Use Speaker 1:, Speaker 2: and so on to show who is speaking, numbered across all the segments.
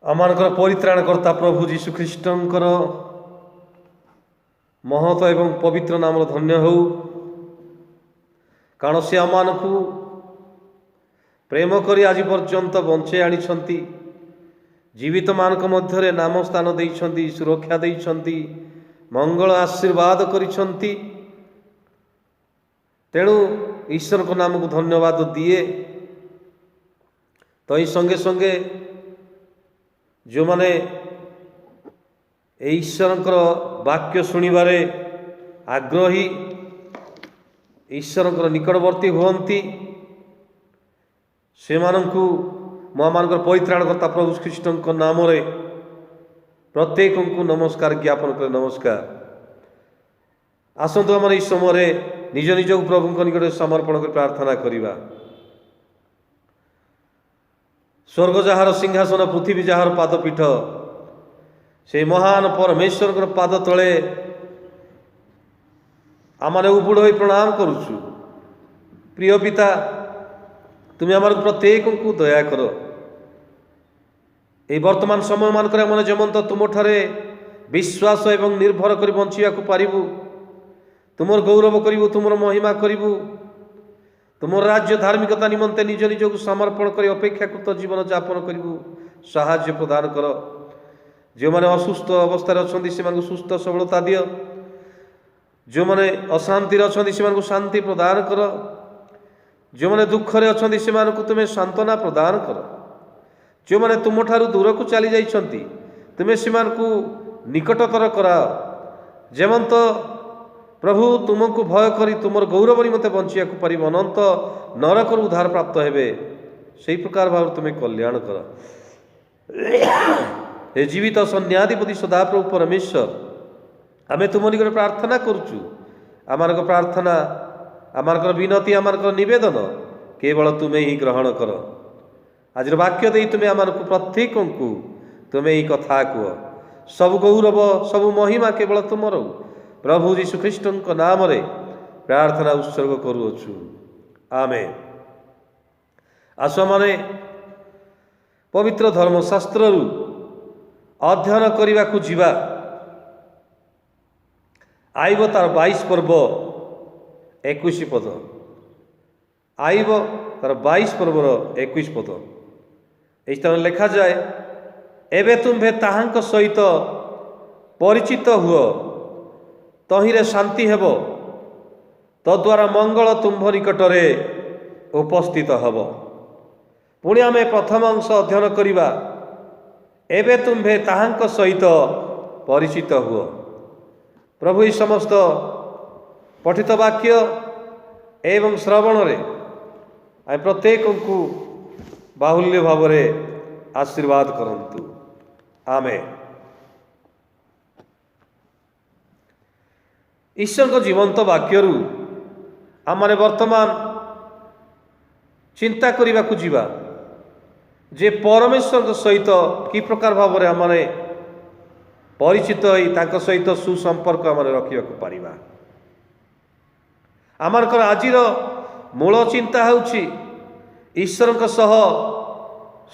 Speaker 1: आमानकर परित्राणकर्ता प्रभु जीशुख्रीष्टर महत एवं पवित्र नाम धन्य हो, कारण से आम को प्रेम करी आज पर्यंत बंचे आनी जीवित मान मध्य नाम स्थान देइछन्ति, सुरक्षा देइछन्ति, मंगल आशीर्वाद करिछन्ति। तेणु ईश्वर को नाम को धन्यवाद दिए। तो ये संगे संगे जो माने ईश्वर वाक्य शुणिबारे आग्रही, ईश्वर निकटवर्ती हुअन्ति, से माननकु महामानकर परित्राणकर्ता प्रभु ख्रीष्टଙ୍କ नाम रे प्रत्येक को नमस्कार ज्ञापन कर। नमस्कार। आसंतु आम इस समय निज निज प्रभु निकट समर्पण कर प्रार्थना करिबा। स्वर्ग जहार सिंहासन, पृथ्वी जहार पादपीठ, से महान परमेश्वर पाद तले आम उबुड़ हो प्रणाम करुचु। प्रिय पिता, तुम्हें आम प्रत्येक को दया कर। ये वर्तमान समय मानक मन जमंत तुम ठारे विश्वास एवं निर्भर कर बंचिया पारिबु, तुमर गौरव करिबु, तुमर महिमा करिबु, तुमर राज्य धार्मिकता निमंते निज निज को समर्पण कर अपेक्षाकृत जीवन यापन करिबु। साहाय्य प्रदान कर। जो माने असुस्थ अवस्था अच्छी से सुस्थ सबलता दियो, जो माने अशांति अच्छी से शांति प्रदान कर, जो माने दुखरे अच्छी से तुम्हें सांत्वना प्रदान कर, जो माने तुम ठारू दूर को चली जाइछन्ति तुम्हें से निकटतर कराओ। जेमंत प्रभु तुमको भय करी तुमर गौरव निमंते बंचिया पारि अनंत नरक उद्धार प्राप्त हेबे, से प्रकार भाव तुम्हें कल्याण कर। हे जीवित सन्याधिपति सदाप्रभु परमेश्वर, आमे तुम निकट प्रार्थना करुचु। आमानक प्रार्थना, आमानक विनती, आमानक निवेदन केवल तुम्हें ही ग्रहण कर। आज वाक्य दे तुम्हें आमानक प्रत्येक को तुम्हें ही कथा कह। सब गौरव सब महिमा केवल तुमर प्रभु जीशु ख्रीष्टଙ୍କ नाम रे प्रार्थना उत्सर्ग करुअछु। आमेन। आस माने पवित्र धर्मशास्त्र अध्ययन करने को जीवा। आइब तार 22 पर्व 21 पद। आइब तार 22 पर्वर 21 पद। इस तरह लिखा जाए, एबे तुम्भे ताहांक सहित परिचित हुओ, तहिरे शांति हेब, तद्वारा मंगल तुम्भ निकटरे उपस्थित हब। पुणी आमे प्रथम अंश अध्ययन करिबा, एबे तुम्भे ताहांक सहित परिचित हुओ। प्रभु ई समस्त पठित वाक्य एवं श्रवण रे आम प्रत्येक को बाहुल्य भाव आशीर्वाद करंतु। आमेन। ईश्वर को जीवंत वाक्यरू आमने वर्तमान चिंता करने को जीवा जे परमेश्वर सहित कि प्रकार भाव में आमने परिचित होता सहित सुसंपर्क आम रखा पारिबा। आमर आजिर मूल चिंता होउछि ईश्वर सह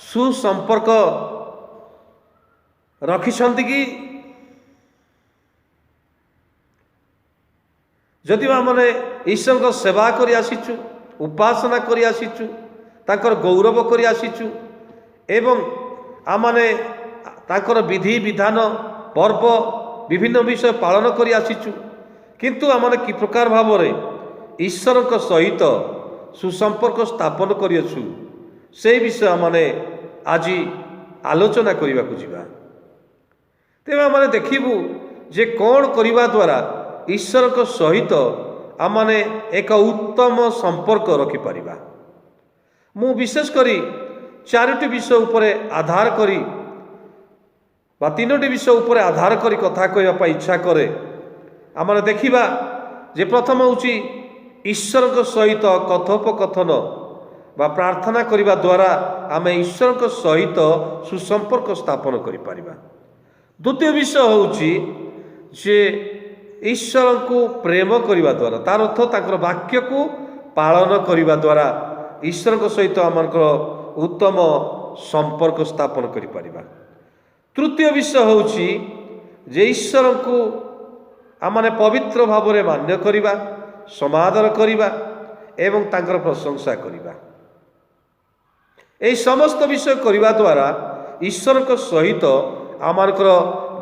Speaker 1: सुसंपर्क रखिछन्ति कि। जदि आमने ईश्वर को सेवा करि आसीचु, उपासना करि आसीचु, ताकर गौरव करि आसीचु एवं आमने ताकर विधि विधान पर्व विभिन्न विषय पालन करि आसीचु, किंतु आमने कि प्रकार भाव में ईश्वर को सहित सुसंपर्क स्थापन करियछु, से विषय आमने आज आलोचना करने को जीवा। तेज आमने देखिबु जे कौन करने द्वारा ईश्वर को सहित आमने एक उत्तम संपर्क रखिपारिबा। मु विशेष करी 4टी विषय उपरे आधार करी बा 3टी विषय उपरे आधार करी कथा कहवा इच्छा करे। आमने देखिबा जे प्रथम होउची ईश्वर को सहित कथोपकथन बा प्रार्थना करने द्वारा आमे ईश्वर को सहित सुसंपर्क स्थापन करि पारिबा। द्वितीय विषय होउची जे ईश्वर को प्रेम करने द्वारा, तार अर्थ ताकर वाक्य को पालन करने द्वारा ईश्वर सहित आमर उत्तम संपर्क स्थापन करि पारिबा। तृतीय विषय होउछि जे ईश्वर को आमने पवित्र भाव में मान्य करिबा, समादर करिबा एवं तांकर प्रशंसा करिबा। एई समस्त विषय करिबा द्वारा ईश्वर को सहित आमनकर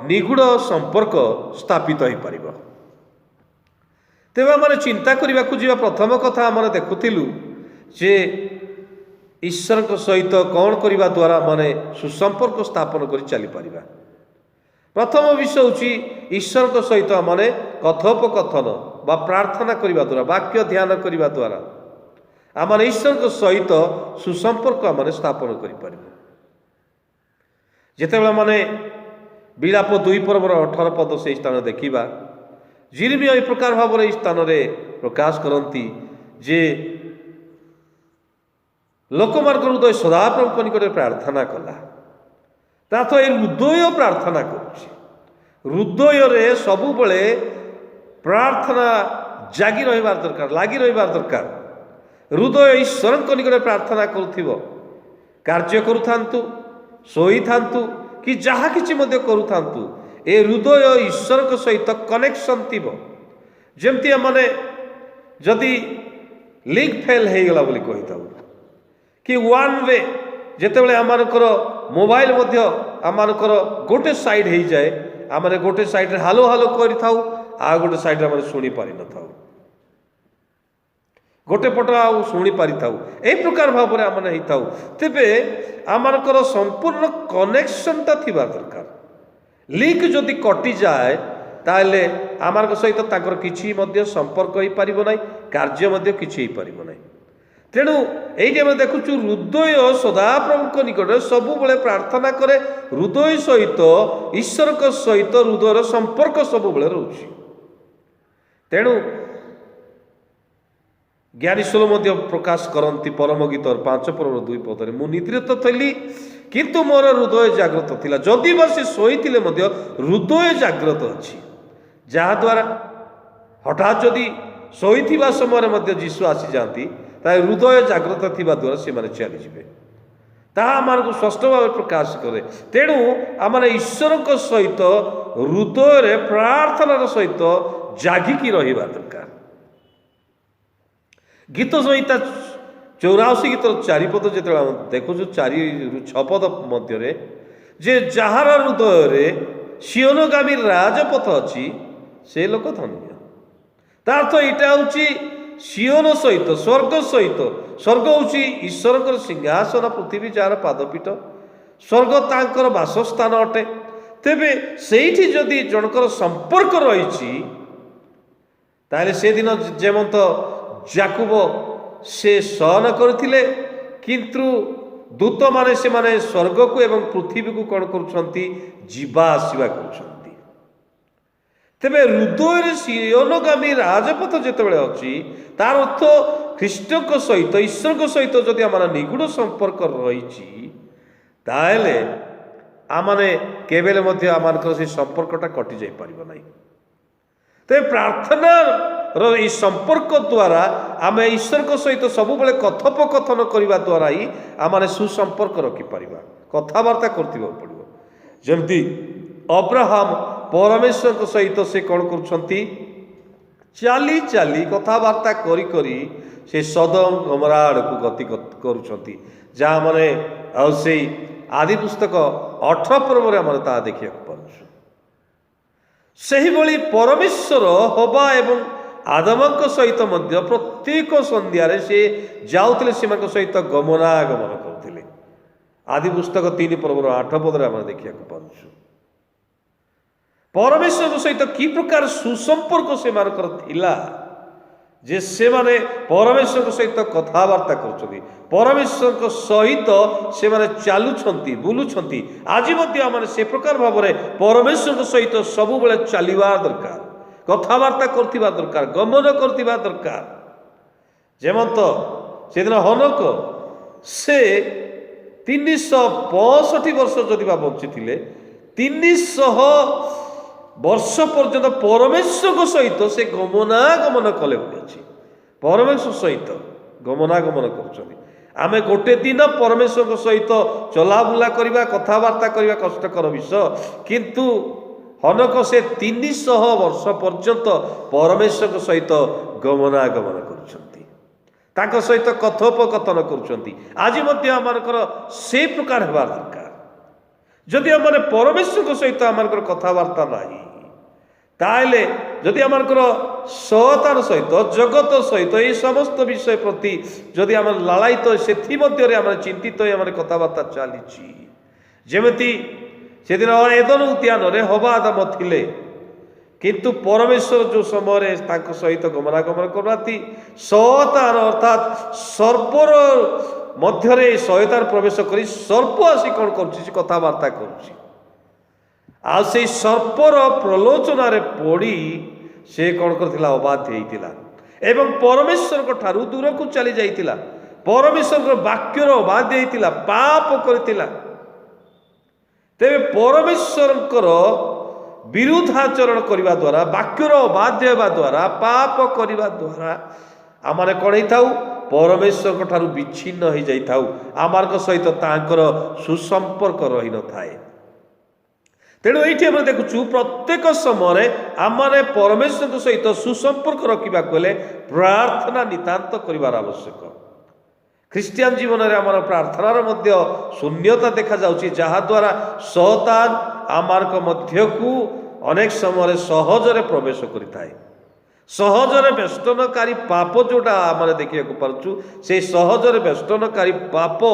Speaker 1: निगूढ़ संपर्क स्थापित हो पारिबो। तेबे आमने चिंता करिबा को जीवा प्रथम कथा आमने देखुथिलु जे ईश्वर को सहित कौन करिबा द्वारा माने सुसंपर्क स्थापन करि चली पारिबा। प्रथम विषय होछि ईश्वर को सहित माने कथोपकथन बा प्रार्थना करिबा द्वारा, वाक्य ध्यान करिबा द्वारा आमने ईश्वर को सहित सुसंपर्क आमने स्थापन करि पारिबा। जेतेबेला माने विलाप 2 पर्वर 18 पद से स्थान देखिबा, जिरमिया ए प्रकार भाव में स्थान में प्रकाश करती जे लोकमार्ग हृदय सदाप्रभु निकट प्रार्थना कला तो ये हृदय प्रार्थना करुच्ची। हृदय रे सबु बेले प्रार्थना जागी रहिबार दरकार, लागी रहिबार दरकार। हृदय ईश्वर निकट प्रार्थना करुथिबो, कार्य करुथांतु, सोई थांतु कि जहाँ किछि मध्य करुथांतु, ए हृदय ईश्वर को सहित कनेक्शन थिबो। जेमती माने जदि लिंक फेल हो गला बोली कहि थाउ कि वन वे जेतेबेले आमानकर मोबाइल मध्य आमानकर गोटे साइड हो जाए, आमाने गोटे साइड रे हालो हालो करि थाउ, आ गोटे साइड रे आमाने सुनी पारि न थाउ, गोटे पट आ शुणी पारि थाउ। ए प्रकार भाव में आमने ही थाउ। तेबे आमानकर संपूर्ण कनेक्शन ता थिबा दरकार। लिंक जदि कटि जाए ताले आमार सहित ताकर किछि मध्य संपर्क हो पारिबो नै, कार्य मध्य किछि हो पारिबो नै। तेणु ये आम देखुचु हृदय सदाप्रभु निकट सब बेले प्रार्थना करे, हृदय सहित ईश्वर को सहित हृदय संपर्क सब बेले रोचे। तेणु ज्ञानी सोलोमन प्रकाश करती परम गीत 5 पर्व 2 पदरे, मु निद्रित थली किंतु मोर हृदय जाग्रत थिला, जदि बा से शोइथिले मध्य हृदय जाग्रत अछि, जहाद्वारा हठात जदि शोइथिबा समय मध्य जीशु आसी जाती ताई हृदय जाग्रत थिबा द्वारा से माने चली जिवे। ताहा आमको स्पष्ट भाव प्रकाश करे। तेणु आमने ईश्वर को सहित हृदय रे प्रार्थनार सहित जागिकी रहिबा दरकार। गीत संहिता 84 गीतर 4 पद जेते देखु 4 ରୁ 6 पद मध्य जे जहार हृदय रे सियोनगामी राजपथ अच्छी से लोक धन्य। तार अर्थ यहाँ हूँ सियोन सहित स्वर्ग सहित, स्वर्ग हूँ ईश्वर सिंहासन, पृथ्वी जार पादपीठ, स्वर्ग तांकर बासस्थान अटे। तेबे सेठी जदि जनकर संपर्क रही ताले से दिन जेमंत जाकुब से सहन करथिले, किंतु दूत माने से माने स्वर्ग को एवं पृथ्वी को कौन करुछंती जीवा आसीबा करुछंती। तेबे हृदय सियोनगामी राजपथ जेतेबेले अछि तार अर्थ ख्रीष्ट को सहित ईश्वर को सहित जदि आमर निगूढ़ संपर्क रही ताले आमने केबेले मध्य आमनकर से संपर्कटा कटि जाई परिबो नाही। तेबे प्रार्थना रो संपर्क द्वारा आम ईश्वर को सहित सब बेले कथोपकथन करने द्वारा ही आम सुसंपर्क रखिपर, कथबार्ता कर पड़ो। जमती अब्राहम परमेश्वर को सहित से कौन कर चाली चाली कथबार्ता करी करी से सदम गमोरा आड़ को गति करुँच, जहाँ मैंने से आदि पुस्तक 18 पर्व में ता देखा पार्छ। सही भली परमेश्वर हवा एवं आदमक सहित मध्य प्रत्येक संध्यारे से जाऊले से सहित गमनागमन करते। आदि पुस्तक 3 पर्वर 8 पदरे आम देखा पार्छ। परमेश्वर सहित कि प्रकार सुसंपर्क से थिला जे से माने परमेश्वर सहित कथबार्ता कर, परमेश्वर सहित से माने चलुंट बुलुंट। आज आम से प्रकार भाव में परमेश्वर सहित सब बेले चलवा दरकार, कथबार्ता करथिबा दरकार, गमन करथिबा दरकार। जेमंत से दिन हनक से 365 वर्ष जदि बंची थे 300 वर्ष पर्यंत परमेश्वर सहित से गमनागमन कले बोली अच्छी, परमेश्वर सहित गमनागमन कर। आमे गोटे दिन परमेश्वर सहित चलाबुला करवा कथबार्ता करवा कष्टकर विषय, किंतु हनक से 300 वर्ष पर्यंत परमेश्वर सहित गमनागमन कर सहित कथोपकथन कर। आज से प्रकार होगा दरकार। जदि आम परमेश्वर सहित आम कथबार्ता नहीं, ताहले जदि आम शैतान सहित जगत सहित ये समस्त विषय प्रति जदि आम लालायित से चिंतित कथबार्ता चली जमी से दिन एदन उद्यान हवा आदम थिले, किंतु परमेश्वर जो समय सहित गमनागमन करती शैतान अर्थात सर्पर मध्य शैतान प्रवेश कर सर्प आसी कौन कर कथबार्ता कर सर्पर प्रलोचन पड़ी से कौन करथिला अबाध्य होता एवं परमेश्वर को ठारू दूर को चली जाइतिला, परमेश्वर वाक्यर अबाध्य होता पाप करथिला। तेरे परमेश्वर विरुद्धाचरण करने द्वारा वाक्यर अबाध्य होगा द्वारा पाप करने द्वारा आम कौन हो परमेश्वर ठारू विच्छिन्न हो जाइथाउ, आमार सहित तांकर सुसंपर्क रही न थाए। तेणु ये आम देखु प्रत्येक समय आम परमेश्वर सहित सुसंपर्क रखा गले प्रार्थना नितांत कर आवश्यक। ख्रिस्टियान जीवन में आम प्रार्थनार मध्य शून्यता देखा जाउछि, जहाद्वारा शैतान आमार मध्य को अनेक समय सहजरे प्रवेश करिथाए। सहजरे बेष्टनकारी पाप जोटा आम देखा पार्छु से सहजरे बेष्टनकारी पाप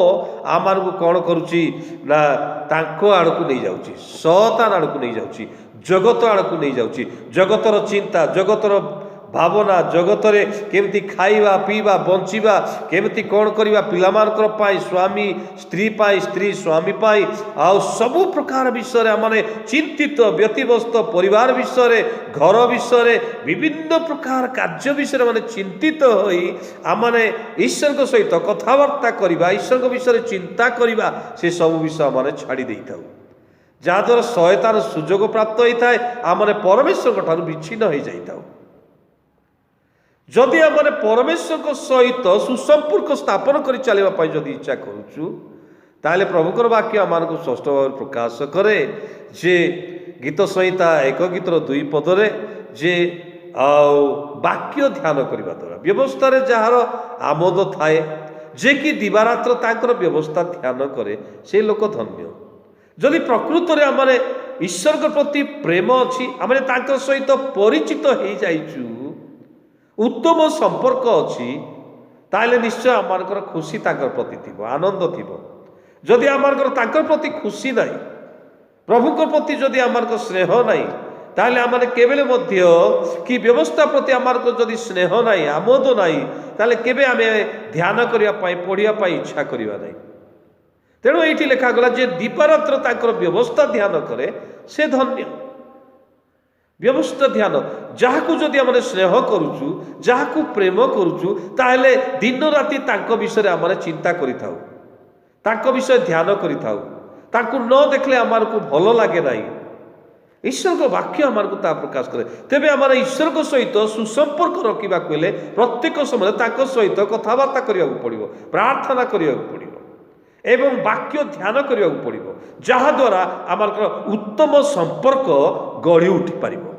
Speaker 1: आमार को कौन करुच्ची ना तांको आड़ को नहीं जाउछि, शैतान आड़ को नहीं जाउछि, जगत आड़ को नहीं जाउछि। जगतर चिंता, जगतर भावना, जगत रे केमती खाइबा पीवा बंचिबा केमती कौन करवा पिलामानकर पाई स्वामी स्त्री पाई स्त्री स्वामी पाई आउ सबु प्रकार विषय माने चिंतित व्यतिव्यस्त परिवार विषय घर विषय विभिन्न प्रकार कार्य विषय माने चिंतित होई आमने ईश्वर सहित कथबार्ता करवा ईश्वर विषय चिंता करवा से सब विषय माने छाड़ी दे था, जहाद्वारा शैतान सुजोग प्राप्त होता है आमने परमेश्वर ठारू विच्छिन्न हो जाता। जदि आम परमेश्वर सहित सुसंपर्क स्थापन कर चलने जदि इच्छा करुचु ताले प्रभुकर वाक्य आम को स्पष्ट भाव प्रकाश करे जे गीत संहिता 1 गीतर 2 पदरे जे वाक्य ध्यान करने द्वारा व्यवस्था जार आमोद थाए जे कि दिवारात्र तांकर व्यवस्था ध्यान करे से लोक धन्य। जदि प्रकृत में आम ईश्वर के प्रति प्रेम अच्छी आम सहित परिचित हो जाइचु उत्तम संपर्क अच्छी ताले निश्चय आमर खुशी ताकर प्रति थी आनंद थी। जदि आमर ताकर प्रति खुशी नहीं प्रभुकर प्रति जदि आमर स्नेह नहीं ताले आमने केबेले मध्य कि व्यवस्था प्रति आमर जदि स्नेह नहीं आमोद नहीं ताले केबे आमे ध्यान करिया पाई पढ़िया पाई इच्छा करिवा नहीं। तेणु ये लिखागला जे दीपारात्र ताकर व्यवस्था ध्यान करे से धन्य। व्यवस्था ध्यान जहाकू जदि आम स्नेह करुचु जहाकू प्रेम करुचु ताहले दिन राति तांको विषय आम चिंता करिथाउ, तांको विषय ध्यान करिथाउ, तांको न देखले आमार को भल लगे नहीं। ईश्वर को वाक्य आमार को ता प्रकाश करे। तेबे आमार ईश्वर को सहित सुसंपर्क रखा गले प्रत्येक समय तांको सहित कथबार्ता करिया पड़िबो, प्रार्थना करिया पड़िबो एवं वाक्य ध्यान करिया पड़िबो, जहाद्वारा आमार उत्तम संपर्क गढ़ी उठी पारिबो।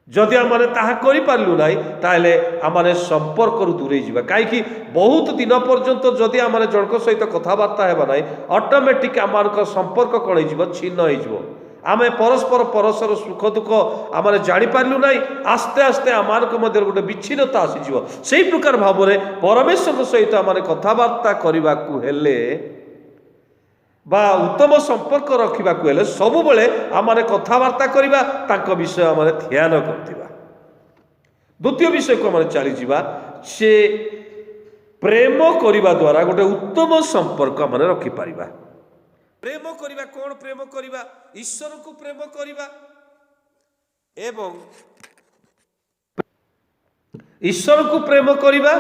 Speaker 1: जदि आम ताहा करि पारलु नाही ताहले आम संपर्क दूरे जावा, कहीं बहुत दिन पर्यंत जदि आम जनक सहित कथबार्ता हेबा नाही ऑटोमेटिक आम संपर्क कौन हो छिन्न हो आम परस्पर परस्पर सुख दुख आम जानी पारलु नाही। आस्ते आस्ते आमान मध्य गोटे विच्छिन्नता आसीजिव। से प्रकार भाव में परमेश्वर सहित आम कथबार्ता करने को हेले बा उत्तम संपर्क रखा हेले सब बेले आम कथबार्ता करवा तांको विषय आम ध्यान करथिबा। द्वितीय विषय को आम चली जावा से प्रेम करने द्वारा गोटे उत्तम संपर्क आम रखिपर। प्रेम करवा कौन प्रेम करवा ईश्वर को प्रेम करवा एवं ईश्वर को प्रेम करवा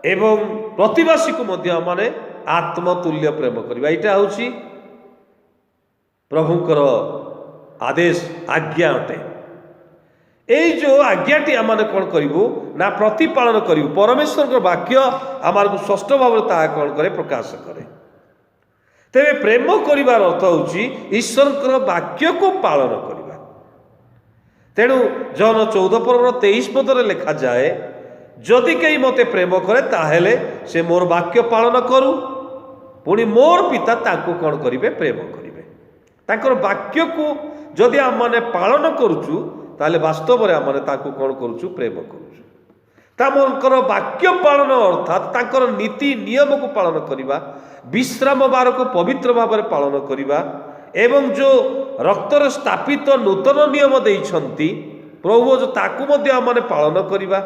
Speaker 1: एवं प्रतिवासी को मध्य माने आत्मतुल्य प्रेम करवा। यहाँ हूँ प्रभुंकर आदेश आज्ञा अटे। এই যে আজ্ঞাটি ଆମେ କ'ଣ କରିବୁ ନା ପ୍ରତିପାଳନ କରିବୁ। ପରମେଶ୍ୱରଙ୍କ ବାକ୍ୟ ଆମକୁ ସ୍ପଷ୍ଟ ଭାବରେ ତାହା କ'ଣ କରେ ପ୍ରକାଶ କରେ। ତେବେ ପ୍ରେମ କରିବାର ଅର୍ଥ ହେଉଛି ଈଶ୍ୱରଙ୍କର ବାକ୍ୟକୁ ପାଳନ କରିବା। ତେଣୁ ଜନ 14:23 ଲେଖାଯାଏ, ଯଦି କେହି ମୋତେ ପ୍ରେମ କରେ ତାହେଲେ ସେ ମୋର ବାକ୍ୟ ପାଳନ କରୁ, ପୁଣି ମୋର ପିତା ତାଙ୍କୁ କ'ଣ କରିବେ ପ୍ରେମ କରିବେ। ତାଙ୍କର ବାକ୍ୟକୁ ଯଦି ଆମମାନେ ପାଳନ କରୁଛୁ ତାହେଲେ ବାସ୍ତବରେ ଆମେ ତାଙ୍କୁ କ'ଣ କରୁଛୁ ପ୍ରେମ କରୁଛୁ। ତାଙ୍କର ବାକ୍ୟ ପାଳନ ଅର୍ଥାତ୍ ତାଙ୍କର ନୀତି ନିୟମକୁ ପାଳନ କରିବା, ବିଶ୍ରାମ ବାରକୁ ପବିତ୍ର ଭାବରେ ପାଳନ କରିବା ଏବଂ ଯେଉଁ ରକ୍ତରେ ସ୍ଥାପିତ ନୂତନ ନିୟମ ଦେଇଛନ୍ତି ପ୍ରଭୁ ତାକୁ ମଧ୍ୟ ଆମେ ପାଳନ କରିବା,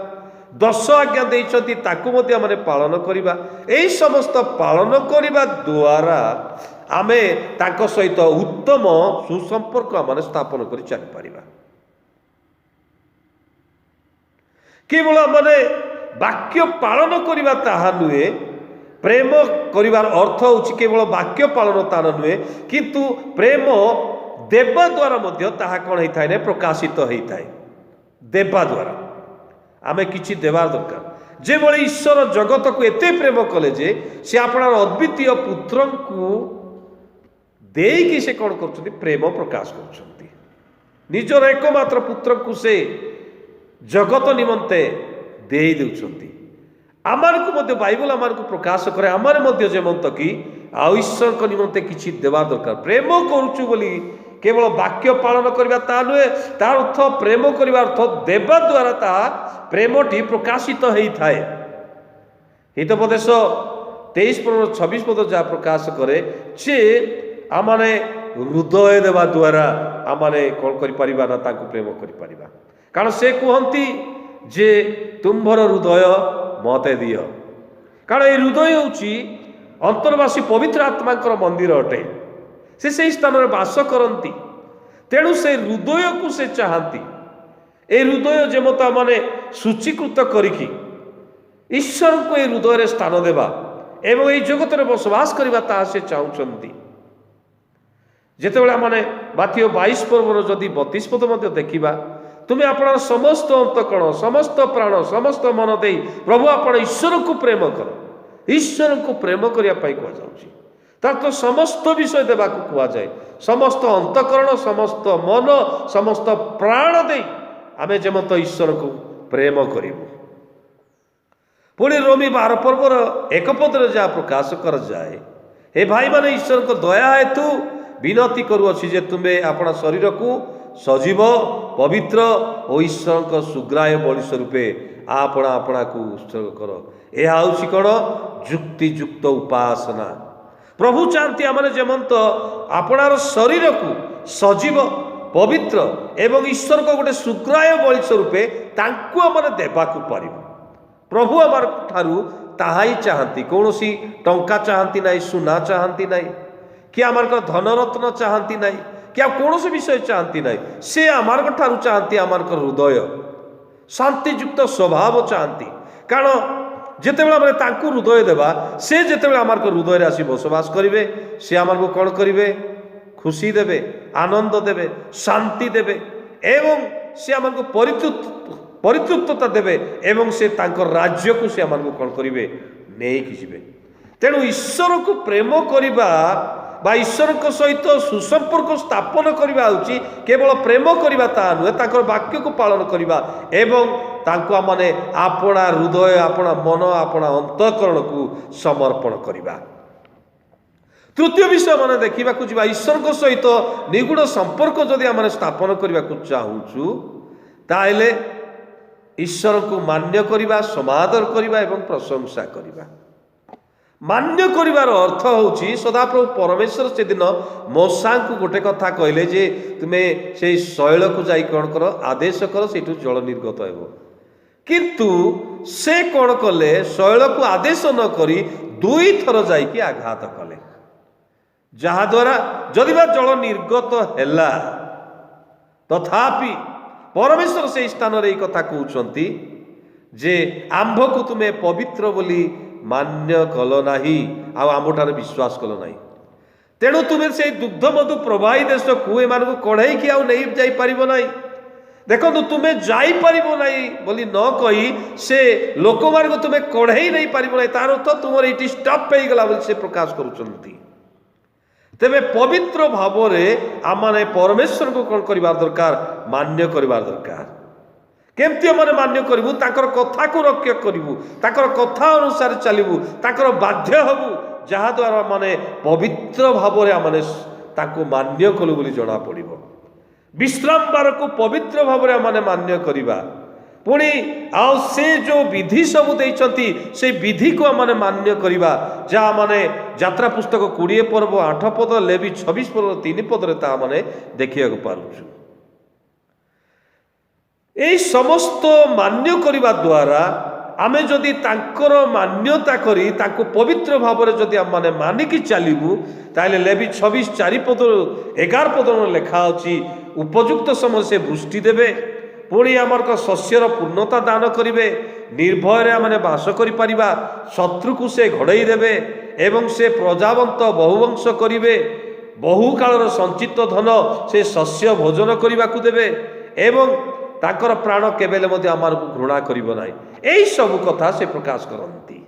Speaker 1: 10 ଆଜ୍ଞା ଦେଇଛନ୍ତି ତାକୁ ମଧ୍ୟ ଆମେ ପାଳନ କରିବା। ଏହି ସମସ୍ତ ପାଳନ କରିବା ଦ୍ୱାରା ଆମେ ତାଙ୍କ ସହିତ ଉତ୍ତମ ସୁସମ୍ପର୍କ ଆମେ ସ୍ଥାପନ କରି ଚାଲିପାରିବା। କେବଳ ମାନେ ବାକ୍ୟ ପାଳନ କରିବା ତାହା ନୁହେଁ, ପ୍ରେମ କରିବାର ଅର୍ଥ ହେଉଛି କେବଳ ବାକ୍ୟ ପାଳନ ତାହା ନୁହେଁ, କିନ୍ତୁ ପ୍ରେମ ଦେବା ଦ୍ୱାରା ମଧ୍ୟ ତାହା କ'ଣ ହେଇଥାଏ ନା ପ୍ରକାଶିତ ହେଇଥାଏ। ଦେବା ଦ୍ୱାରା ଆମେ କିଛି ଦେବା ଦରକାର। ଯେଭଳି ଈଶ୍ୱର ଜଗତକୁ ଏତେ ପ୍ରେମ କଲେ ଯେ ସେ ଆପଣଙ୍କର ଅଦ୍ୱିତୀୟ ପୁତ୍ରଙ୍କୁ ଦେଇକି ସେ କ'ଣ କରୁଛନ୍ତି ପ୍ରେମ ପ୍ରକାଶ କରୁଛନ୍ତି। ନିଜର ଏକମାତ୍ର ପୁତ୍ରକୁ ସେ ଜଗତ ନିମନ୍ତେ ଦେଇ ଦେଉଛନ୍ତି। ଆମମାନଙ୍କୁ ମଧ୍ୟ ବାଇବଲ ଆମମାନଙ୍କୁ ପ୍ରକାଶ କରେ ଆମର ମଧ୍ୟ ଯେମନ୍ତ କି ଆଉ ଈଶ୍ୱରଙ୍କ ନିମନ୍ତେ କିଛି ଦେବା ଦରକାର। ପ୍ରେମ କରୁଛୁ ବୋଲି କେବଳ ବାକ୍ୟ ପାଳନ କରିବା ତାହା ନୁହେଁ, ତାର ଅର୍ଥ ପ୍ରେମ କରିବା ଅର୍ଥ ଦେବା ଦ୍ୱାରା ତାହା ପ୍ରେମଟି ପ୍ରକାଶିତ ହେଇଥାଏ। ହିତୋପଦେଶ 23:26 ଯାହା ପ୍ରକାଶ କରେ ଯେ ଆମମାନେ ହୃଦୟ ଦେବା ଦ୍ୱାରା ଆମମାନେ କ'ଣ କରିପାରିବା ନା ତାଙ୍କୁ ପ୍ରେମ କରିପାରିବା। କାରଣ ସେ କୁହନ୍ତି ଯେ ତୁମ୍ଭର ହୃଦୟ ମୋତେ ଦିଅ। କାରଣ এই ହୃଦୟ ହେଉଛି ଅନ୍ତର୍ବାସୀ ପବିତ୍ର ଆତ୍ମାଙ୍କର ମନ୍ଦିର ଅଟେ। ସେ ସେହି ସ୍ଥାନରେ ବାସ କରନ୍ତି। ତେଣୁ ସେ ହୃଦୟକୁ ସେ ଚାହାନ୍ତି। এই ହୃଦୟ ଯେମତା ମାନେ ସୂଚୀକୃତ କରିକି ଈଶ୍ୱରଙ୍କୁ এই ହୃଦୟରେ ସ୍ଥାନ ଦେବା ଏବଂ এই ଜଗତରେ ବସବାସ କରିବା ତାହା ସେ ଚାହୁଁଛନ୍ତି। ଯେତେବେଳେ ଆମେ ମାଥିଓ 22 ଯଦି 32 ମଧ୍ୟ ଦେଖିବା, ତୁମେ ଆପଣଙ୍କ ସମସ୍ତ ଅନ୍ତଃକରଣ, ସମସ୍ତ ପ୍ରାଣ, ସମସ୍ତ ମନ ଦେଇ ପ୍ରଭୁ ଆପଣ ଈଶ୍ୱରଙ୍କୁ ପ୍ରେମ କର। ଈଶ୍ୱରଙ୍କୁ ପ୍ରେମ କରିବା ପାଇଁ କୁହାଯାଉଛି। ତାର ତ ସମସ୍ତ ବିଷୟ ଦେବାକୁ କୁହାଯାଏ। ସମସ୍ତ ଅନ୍ତଃକରଣ, ସମସ୍ତ ମନ, ସମସ୍ତ ପ୍ରାଣ ଦେଇ ଆମେ ଯେମନ୍ତ ଈଶ୍ୱରଙ୍କୁ ପ୍ରେମ କରିବୁ। ପୁଣି ରୋମୀ 12:1 ଯାହା ପ୍ରକାଶ କରାଯାଏ, ହେ ଭାଇମାନେ ଈଶ୍ୱରଙ୍କ ଦୟା ହେତୁ ବିନତି କରୁଅଛି ଯେ ତୁମେ ଆପଣ ଶରୀରକୁ ସଜୀବ, ପବିତ୍ର ଓ ଈଶ୍ୱରଙ୍କ ସୁଗ୍ରାହ୍ୟ ବଳି ସ୍ୱରୂପେ ଆପଣାକୁ ଉତ୍ସର୍ଗ କର। ଏହା ହେଉଛି କ'ଣ? ଯୁକ୍ତିଯୁକ୍ତ ଉପାସନା। ପ୍ରଭୁ ଚାହାନ୍ତି ଆମେ ଯେମନ୍ତ ଆପଣାର ଶରୀରକୁ ସଜୀବ, ପବିତ୍ର ଏବଂ ଈଶ୍ୱରଙ୍କ ଗୋଟେ ସୁଗ୍ରାହ୍ୟ ବଳି ସ୍ୱରୂପେ ତାଙ୍କୁ ଆମେ ଦେବାକୁ ପାରିବୁ। ପ୍ରଭୁ ଆମର ଠାରୁ ତାହା ହିଁ ଚାହାନ୍ତି। କୌଣସି ଟଙ୍କା ଚାହାନ୍ତି ନାହିଁ, ସୁନା ଚାହାନ୍ତି ନାହିଁ, କି ଆମର ଧନରତ୍ନ ଚାହାନ୍ତି ନାହିଁ, କି ଆଉ କୌଣସି ବିଷୟ ଚାହାନ୍ତି ନାହିଁ। ସେ ଆମର ଠାରୁ ଚାହାନ୍ତି ଆମର ହୃଦୟ, ଶାନ୍ତିଯୁକ୍ତ ସ୍ୱଭାବ ଚାହାନ୍ତି। କାରଣ ଯେତେବେଳେ ଆମେ ତାଙ୍କୁ ହୃଦୟ ଦେବା, ସେ ଯେତେବେଳେ ଆମର ହୃଦୟରେ ଆସି ବସବାସ କରିବେ, ସେ ଆମକୁ କ'ଣ କରିବେ? ଖୁସି ଦେବେ, ଆନନ୍ଦ ଦେବେ, ଶାନ୍ତି ଦେବେ ଏବଂ ସେ ଆମକୁ ପରିତୃପ୍ତତା ଦେବେ ଏବଂ ସେ ତାଙ୍କ ରାଜ୍ୟକୁ ସେ ଆମକୁ କ'ଣ କରିବେ? ନେଇକି ଯିବେ। ତେଣୁ ଈଶ୍ୱରକୁ ପ୍ରେମ କରିବା ବା ଈଶ୍ୱରଙ୍କ ସହିତ ସୁସମ୍ପର୍କ ସ୍ଥାପନ କରିବା ହେଉଛି କେବଳ ପ୍ରେମ କରିବା ତାହା ନୁହେଁ, ତାଙ୍କର ବାକ୍ୟକୁ ପାଳନ କରିବା ଏବଂ ତାଙ୍କୁ ଆମେ ଆପଣା ହୃଦୟ, ଆପଣା ମନ, ଆପଣା ଅନ୍ତଃକରଣକୁ ସମର୍ପଣ କରିବା। ତୃତୀୟ ବିଷୟ ଆମେ ଦେଖିବାକୁ ଯିବା, ଈଶ୍ୱରଙ୍କ ସହିତ ନିଗୁଡ଼ ସମ୍ପର୍କ ଯଦି ଆମେ ସ୍ଥାପନ କରିବାକୁ ଚାହୁଁଛୁ ତାହେଲେ ଈଶ୍ୱରଙ୍କୁ ମାନ୍ୟ କରିବା, ସମାଦର କରିବା ଏବଂ ପ୍ରଶଂସା କରିବା। ମାନ୍ୟ କରିବାର ଅର୍ଥ ହେଉଛି ସଦାପ୍ରଭୁ ପରମେଶ୍ୱର ସେଦିନ ମୂଷାଙ୍କୁ ଗୋଟେ କଥା କହିଲେ ଯେ ତୁମେ ସେଇ ଶୈଳକୁ ଯାଇ କ'ଣ କର? ଆଦେଶ କର, ସେଇଠୁ ଜଳ ନିର୍ଗତ ହେବ। କିନ୍ତୁ ସେ କ'ଣ କଲେ? ଶୈଳକୁ ଆଦେଶ ନ କରି 2 ଥର ଯାଇକି ଆଘାତ କଲେ, ଯାହାଦ୍ୱାରା ଯଦିବା ଜଳ ନିର୍ଗତ ହେଲା ତଥାପି ପରମେଶ୍ୱର ସେହି ସ୍ଥାନରେ ଏହି କଥା କହୁଛନ୍ତି ଯେ ଆମ୍ଭକୁ ତୁମେ ପବିତ୍ର ବୋଲି ମାନ୍ୟ କଲ ନାହିଁ ଆଉ ଆମ୍ଭଠାରେ ବିଶ୍ୱାସ କଲ ନାହିଁ। ତେଣୁ ତୁମେ ସେଇ ଦୁଗ୍ଧ ମଧୁ ପ୍ରବାହୀ ଦେଶକୁ ଏମାନଙ୍କୁ କଢ଼େଇକି ଆଉ ନେଇ ଯାଇପାରିବ ନାହିଁ। देखो तुम्हें जापर ना बोली न कही से लोक मान तुम्हें कढ़ई नहीं पार ना तार अर्थ तुम ये स्टप हो गला से प्रकाश करुँच। तेरे पवित्र भाव में आम परमेश्वर को कौन करवा दरकार मान्य करवा दरकार केमती आम मान्य करूँ कथा को रक्षा करूँ कथा अनुसार चलू बाध्य हबू जहाद्वारा माने पवित्र भाव में आम मान्य कलु बोली जना पड़ विश्राम बार को पवित्र भाव में मान्य करवा पुणी आउ से जो विधि सब देइछंती से विधि को आम मान्य करवा जहाँ माने यात्रा पुस्तक 20 पर्व 8 पद लेवी 26 पर्व 3 पदरे ता माने देखिया पारुछु। एई समस्त मान्य करवा द्वारा आमे जदि तांकर मान्यता करी तांको पवित्र भाव में जदि आम माने मानिकी चलू ताले लेवी 26 4 पद 11 पद लेखा अछि उपयुक्त समय से वृष्टि देवे पुणी आमर शस्यर पूर्णता दान करेंगे निर्भय आम बास कर शत्रु को से घड़ई देवे एवं से प्रजावंत बहुवंश करेंगे बहु कालर संचित धन से शस्य भोजन करने को देवे एवं ताकर प्राण केबेले आमर को घृणा करिबो नाही। एई सब कथा से प्रकाश करती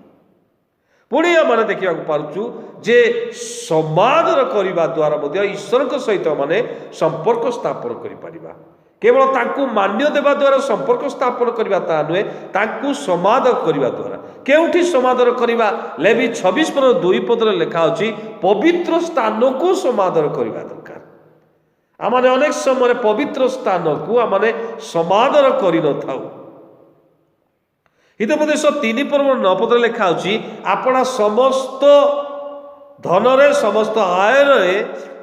Speaker 1: पुणी आम देखा पार्छु जे समादर करने द्वारा ईश्वर सहित माने संपर्क स्थापन कर केवल तांकु मान्य देवा द्वारा संपर्क स्थापन करवा ता नुहे तांकु समादर करवा द्वारा केउठी समादर करवा लेवी 26 पर 2 पदर लेखा अछि पवित्र स्थान को समादर करवा दरकार। आमाने अनेक समय पवित्र स्थान को आमाने समादर करि न थाउ। हितोपदेश 3 पर्व 9 पदर लेखा अछि आपणा समस्त धनरे समस्त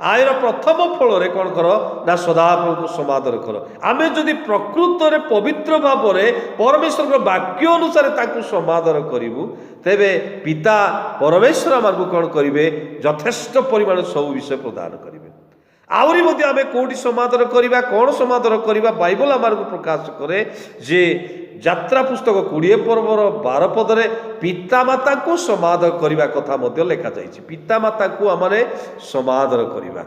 Speaker 1: आयर प्रथम फल कौन कर ना सदाप्रभु को समादर कर। आमे जदि प्रकृत रे पवित्र भाव में परमेश्वर वाक्य अनुसार ताकू समादर करूँ तेबे पिता परमेश्वर आमको कौन करेंगे यथेष्ट परिमाण सब विषय प्रदान करेंगे। आहरी आम कौटी समादर करवा कौन समादर करवा बाइबल आमको प्रकाश करे जे यात्रा पुस्तक 20 पर्वर 12 पदरे पितामाता को समादर करने कथा लिखा जाइए। पितामाता को आमने समादर करवा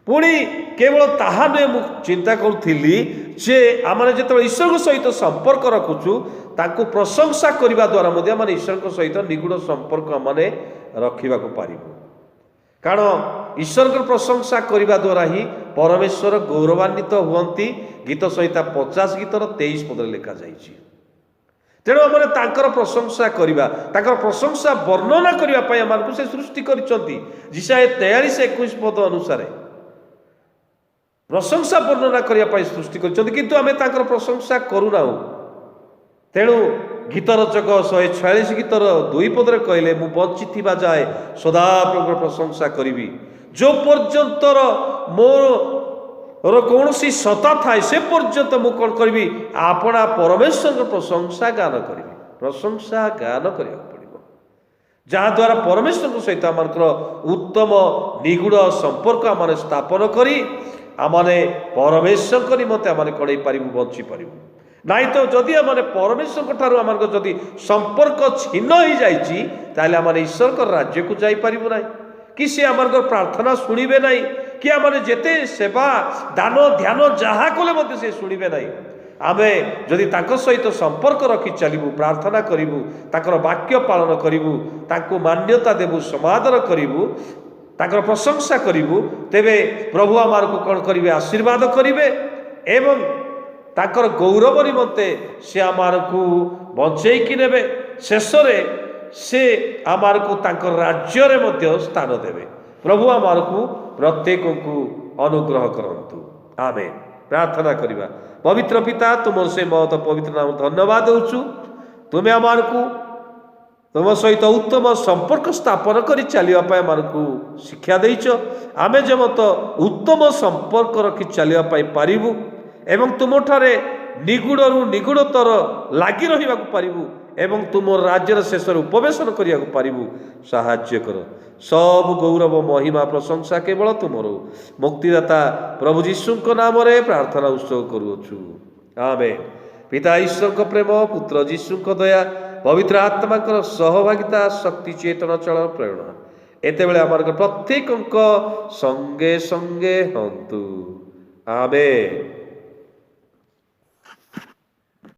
Speaker 1: पुणी केवल ताहा नुहे मु चिंता करुली जे आमने जो ईश्वर सहित संपर्क रखुचु ताकू प्रशंसा करने द्वारा आम ईश्वर सहित निगूढ़ संपर्क आमने रखा पारिबु। कारण ईश्वर प्रशंसा करने द्वारा ही परमेश्वर गौरवान्वित हुअंती। गीत संहिता 50 गीतर 23 पद लिखा जाइए। तेणु आमने तांकर प्रशंसा करवा तांकर प्रशंसा वर्णना करने आमको से सृष्टि करिसंती। जिसाय 43-21 पद अनुसार प्रशंसा वर्णना करने सृष्टि करिसंती किंतु आमे तांकर प्रशंसा करूना। तेणु गीत रचक 146 गीतर 2 पदरे कहले मु बंची जाए सदाप्रभु प्रशंसा करी जो पर्यंतर मोर कौन सी सत्ता थाए से पर्यंत मु कौन करी आपणा परमेश्वर प्रशंसा गान करी प्रशंसा गान करिया पड़िबो जहाद्वारा परमेश्वर सहित आम उत्तम निगूढ़ संपर्क आम स्थापन करी आमने परमेश्वर निमंते आम कड़े पारिबु बंची पारिबु। नाई तो जदि आम परमेश्वर ठारू आम जदि संपर्क छिन्न हो जाए आम ईश्वर राज्य को जापर ना कि सी आम प्रार्थना शुणे ना कि आम जेते सेवा दान ध्यान जहाँ कले से शुणे ना। आम जदि सहित संपर्क रखी चलू प्रार्थना करूँ ताकर वाक्य पालन करूँ मान्यता देवु समादर करूँ ताकर प्रशंसा करूँ तेबे प्रभु आम को कौन करेंगे आशीर्वाद करेंगे एवं ताकर गौरव निमंते से आमार को बंचेकी नेबे शेष से आमार को ताकर राज्य रे मध्य स्थान देवे। प्रभु आमार को प्रत्येक को अनुग्रह करंतु आमेन। प्रार्थना करिबा। पवित्र पिता तुम से महत पवित्र नाम धन्यवाद देउछु तुम्हें आमार को तुम सहित उत्तम संपर्क स्थापन कर चलने आमार को शिक्षा देइछ। आमे जेमत उत्तम संपर्क रखी चलने पारिबु एवं तुम ठारे निगूढ़ निगूढ़तर लगी रहा पारिबु एवं तुम राज्यर शेष उपवेशन करिया पारिबु साहाय्य कर। सब गौरव महिमा प्रशंसा केवल तुमरो मुक्तिदाता प्रभु जीशु नाम रे प्रार्थना उत्सव करुछु आमेन। पिता ईश्वर को प्रेम पुत्र जीशु को दया पवित्र आत्मा को सहभागिता शक्ति चेतन चलन प्रेरणा एते बेले आमार प्रत्येक संगे संगे हंतु आमेन।